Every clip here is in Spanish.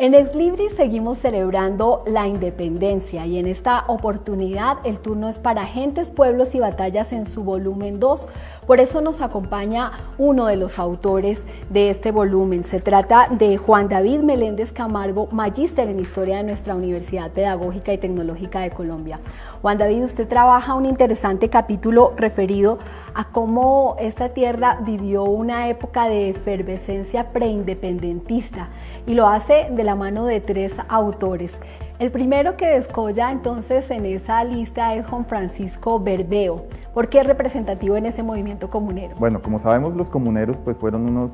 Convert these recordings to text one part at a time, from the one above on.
En Ex Libris seguimos celebrando la independencia y en esta oportunidad el turno es para Gentes, Pueblos y Batallas en su volumen 2. Por eso nos acompaña uno de los autores de este volumen. Se trata de Juan David Meléndez Camargo, magíster en Historia de nuestra Universidad Pedagógica y Tecnológica de Colombia. Juan David, usted trabaja un interesante capítulo referido a cómo esta tierra vivió una época de efervescencia preindependentista y lo hace de la mano de tres autores. El primero que descolla entonces en esa lista es Juan Francisco Berveo. ¿Por qué es representativo en ese movimiento comunero? Bueno, como sabemos, los comuneros pues fueron unos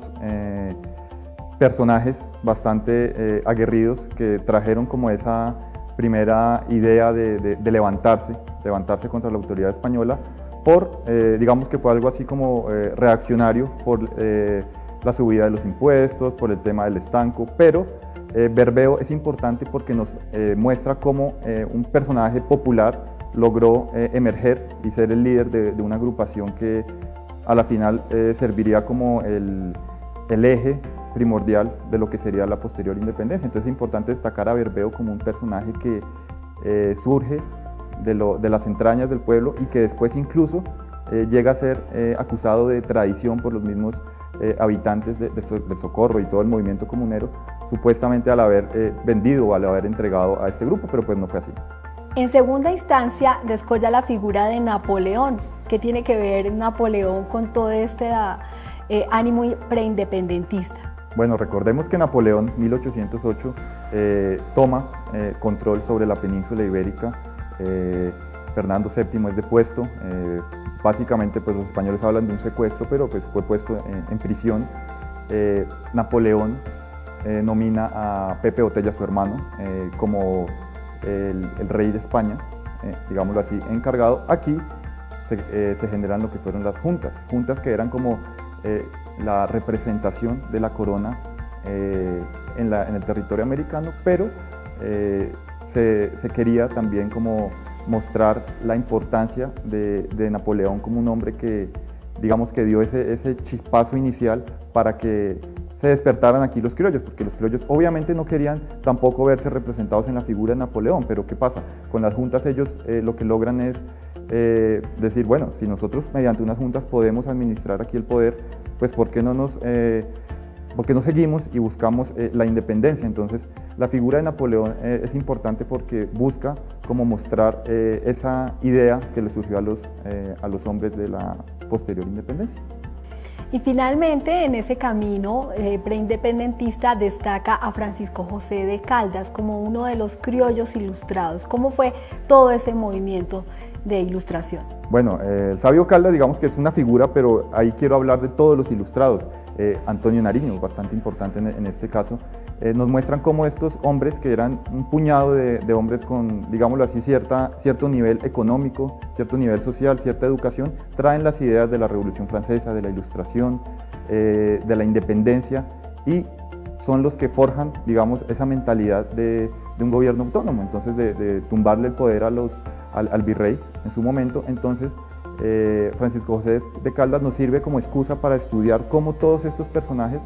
personajes bastante aguerridos que trajeron como esa primera idea de levantarse contra la autoridad española digamos que fue algo así como reaccionario por la subida de los impuestos, por el tema del estanco, pero Berveo es importante porque nos muestra cómo un personaje popular logró emerger y ser el líder de una agrupación que a la final serviría como el eje primordial de lo que sería la posterior independencia. Entonces es importante destacar a Berveo como un personaje que surge de las entrañas del pueblo y que después incluso llega a ser acusado de traición por los mismos habitantes del Socorro y todo el movimiento comunero, supuestamente al haber vendido o al haber entregado a este grupo, pero pues no fue así. En segunda instancia descolla la figura de Napoleón. ¿Qué tiene que ver Napoleón con todo este ánimo preindependentista? Bueno, recordemos que Napoleón, 1808, toma control sobre la península ibérica. Fernando VII es depuesto. Básicamente pues los españoles hablan de un secuestro, pero pues fue puesto en prisión. Napoleón nomina a Pepe Botella, su hermano, como el rey de España, digámoslo así, encargado. Aquí se generan lo que fueron las juntas que eran como la representación de la corona en el territorio americano, pero se quería también como mostrar la importancia de Napoleón como un hombre que, digamos, que dio ese chispazo inicial para que se despertaran aquí los criollos, porque los criollos obviamente no querían tampoco verse representados en la figura de Napoleón, pero ¿qué pasa? Con las juntas ellos lo que logran es decir, bueno, si nosotros mediante unas juntas podemos administrar aquí el poder, pues ¿por qué no seguimos y buscamos la independencia? Entonces la figura de Napoleón es importante porque busca como mostrar esa idea que le surgió a los hombres de la posterior independencia. Y finalmente, en ese camino preindependentista destaca a Francisco José de Caldas como uno de los criollos ilustrados. ¿Cómo fue todo ese movimiento de ilustración? Bueno, el sabio Caldas, digamos que es una figura, pero ahí quiero hablar de todos los ilustrados. Antonio Nariño, bastante importante en este caso, nos muestran cómo estos hombres, que eran un puñado de hombres con, digámoslo así, cierto nivel económico, cierto nivel social, cierta educación, traen las ideas de la Revolución Francesa, de la Ilustración, de la independencia, y son los que forjan, digamos, esa mentalidad de un gobierno autónomo, entonces de tumbarle el poder al virrey en su momento. Entonces Francisco José de Caldas nos sirve como excusa para estudiar cómo todos estos personajes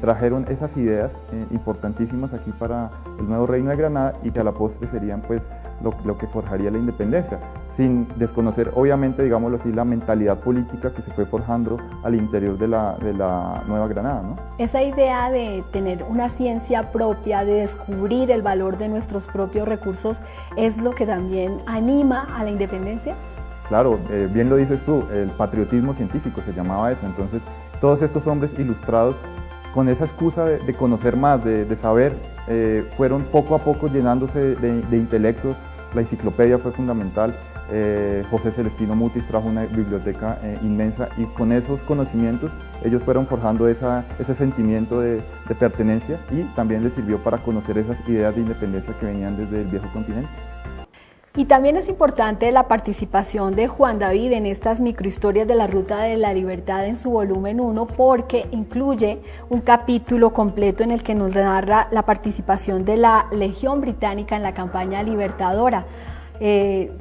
trajeron esas ideas importantísimas aquí para el nuevo Reino de Granada y que a la postre serían pues lo que forjaría la independencia, sin desconocer obviamente, digámoslo así, la mentalidad política que se fue forjando al interior de la Nueva Granada, ¿no? Esa idea de tener una ciencia propia, de descubrir el valor de nuestros propios recursos, ¿es lo que también anima a la independencia? Claro, bien lo dices tú, el patriotismo científico se llamaba eso. Entonces todos estos hombres ilustrados, con esa excusa de conocer más, de saber, fueron poco a poco llenándose de intelectos. La enciclopedia fue fundamental. José Celestino Mutis trajo una biblioteca inmensa y con esos conocimientos ellos fueron forjando ese sentimiento de pertenencia y también les sirvió para conocer esas ideas de independencia que venían desde el viejo continente. Y también es importante la participación de Juan David en estas microhistorias de la Ruta de la Libertad en su volumen 1 porque incluye un capítulo completo en el que nos narra la participación de la Legión Británica en la campaña libertadora.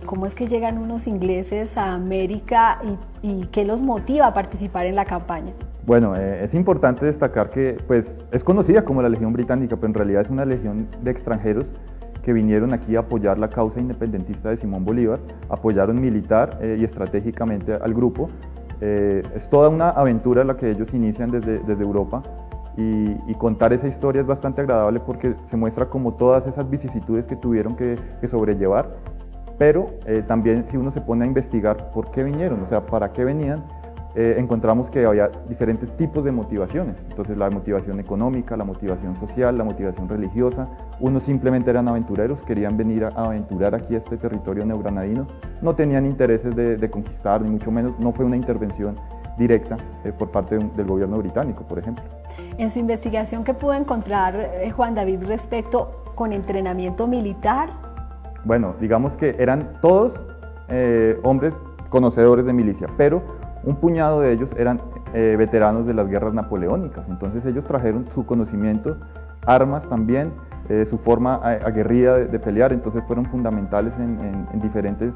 ¿Cómo es que llegan unos ingleses a América y qué los motiva a participar en la campaña? Bueno, es importante destacar que pues, es conocida como la Legión Británica, pero en realidad es una legión de extranjeros que vinieron aquí a apoyar la causa independentista de Simón Bolívar, apoyaron militar y estratégicamente al grupo. Es toda una aventura la que ellos inician desde Europa y contar esa historia es bastante agradable porque se muestra como todas esas vicisitudes que tuvieron que sobrellevar, pero también si uno se pone a investigar por qué vinieron, o sea, para qué venían, encontramos que había diferentes tipos de motivaciones. Entonces la motivación económica, la motivación social, la motivación religiosa. Unos simplemente eran aventureros, querían venir a aventurar aquí a este territorio neogranadino. No tenían intereses de conquistar, ni mucho menos. No fue una intervención directa por parte del gobierno británico, por ejemplo. En su investigación, ¿qué pudo encontrar Juan David respecto con entrenamiento militar? Bueno, digamos que eran todos hombres conocedores de milicia, pero un puñado de ellos eran veteranos de las guerras napoleónicas, entonces ellos trajeron su conocimiento, armas también, su forma aguerrida de pelear, entonces fueron fundamentales en diferentes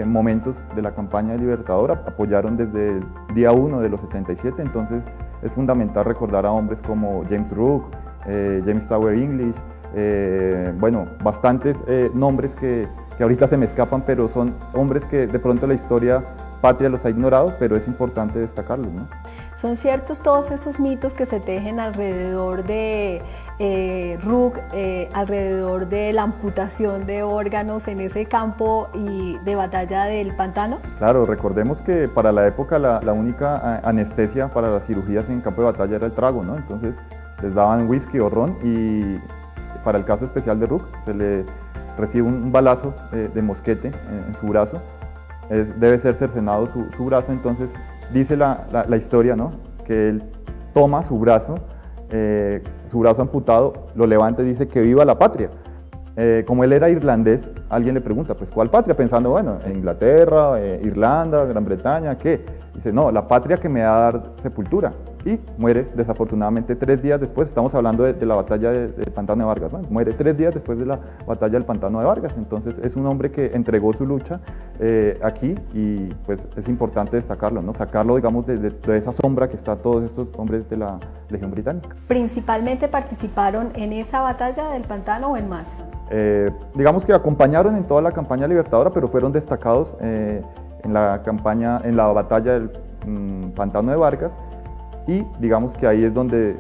momentos de la campaña libertadora, apoyaron desde el día 1 de los 77, entonces es fundamental recordar a hombres como James Rooke, James Tower English, bueno, bastantes nombres que ahorita se me escapan, pero son hombres que de pronto la historia patria los ha ignorado, pero es importante destacarlos, ¿no? ¿Son ciertos todos esos mitos que se tejen alrededor de Rooke, alrededor de la amputación de órganos en ese campo y de batalla del Pantano? Claro, recordemos que para la época la única anestesia para las cirugías en campo de batalla era el trago, ¿no? Entonces les daban whisky o ron y para el caso especial de Rooke se le recibe un balazo de mosquete en su brazo. Debe ser cercenado su brazo, entonces dice la historia, ¿no? Que él toma su brazo amputado, lo levanta y dice que viva la patria. Como él era irlandés, alguien le pregunta, pues ¿cuál patria? Pensando, bueno, en Inglaterra, Irlanda, Gran Bretaña, ¿qué? Dice, no, la patria que me va a dar sepultura. Y muere desafortunadamente 3 días después, estamos hablando de la batalla del Pantano de Vargas, ¿no? Muere 3 días después de la batalla del Pantano de Vargas, entonces es un hombre que entregó su lucha aquí y pues es importante destacarlo, ¿no? Sacarlo, digamos, de esa sombra que está todos estos hombres de la Legión Británica. ¿Principalmente participaron en esa batalla del Pantano o en más? Digamos que acompañaron en toda la campaña libertadora, pero fueron destacados en la batalla del Pantano de Vargas, y digamos que ahí es donde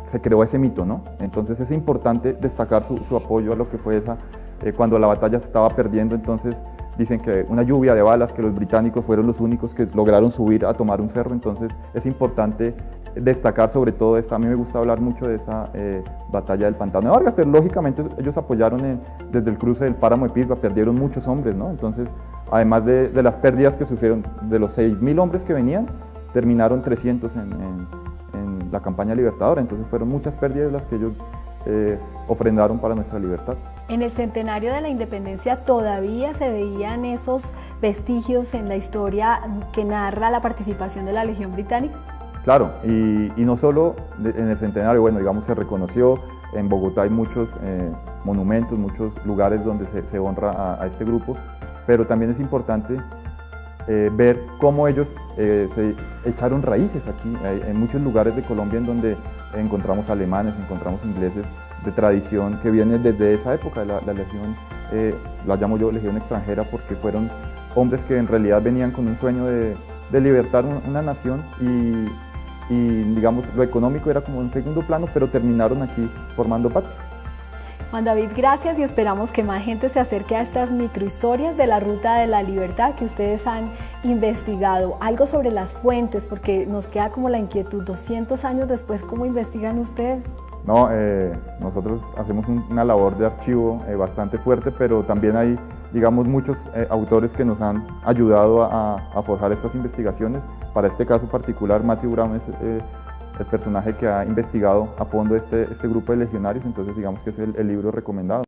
se creó ese mito, ¿no? Entonces es importante destacar su apoyo a lo que fue cuando la batalla se estaba perdiendo, entonces dicen que una lluvia de balas, que los británicos fueron los únicos que lograron subir a tomar un cerro, entonces es importante destacar sobre todo esta. A mí me gusta hablar mucho de esa batalla del Pantano de Vargas, pero lógicamente ellos apoyaron desde el cruce del Páramo de Pisba, perdieron muchos hombres, ¿no? Entonces, además de las pérdidas que sufrieron, de los 6.000 hombres que venían, terminaron 300 en la campaña libertadora, entonces fueron muchas pérdidas las que ellos ofrendaron para nuestra libertad. En el centenario de la independencia todavía se veían esos vestigios en la historia que narra la participación de la Legión Británica. Claro, y no solo en el centenario, bueno, digamos, se reconoció, en Bogotá hay muchos monumentos, muchos lugares donde se honra a este grupo, pero también es importante ver cómo ellos se echaron raíces aquí. En muchos lugares de Colombia en donde encontramos alemanes, encontramos ingleses de tradición que vienen desde esa época. La legión, la llamo yo legión extranjera porque fueron hombres que en realidad venían con un sueño de libertar una nación y digamos lo económico era como en segundo plano, pero terminaron aquí formando patria. Juan David, gracias y esperamos que más gente se acerque a estas microhistorias de la Ruta de la Libertad que ustedes han investigado. Algo sobre las fuentes, porque nos queda como la inquietud, 200 años después, ¿cómo investigan ustedes? No, nosotros hacemos una labor de archivo bastante fuerte, pero también hay, digamos, muchos autores que nos han ayudado a forjar estas investigaciones. Para este caso particular, Matthew Brown es el personaje que ha investigado a fondo este grupo de legionarios, entonces digamos que es el libro recomendado.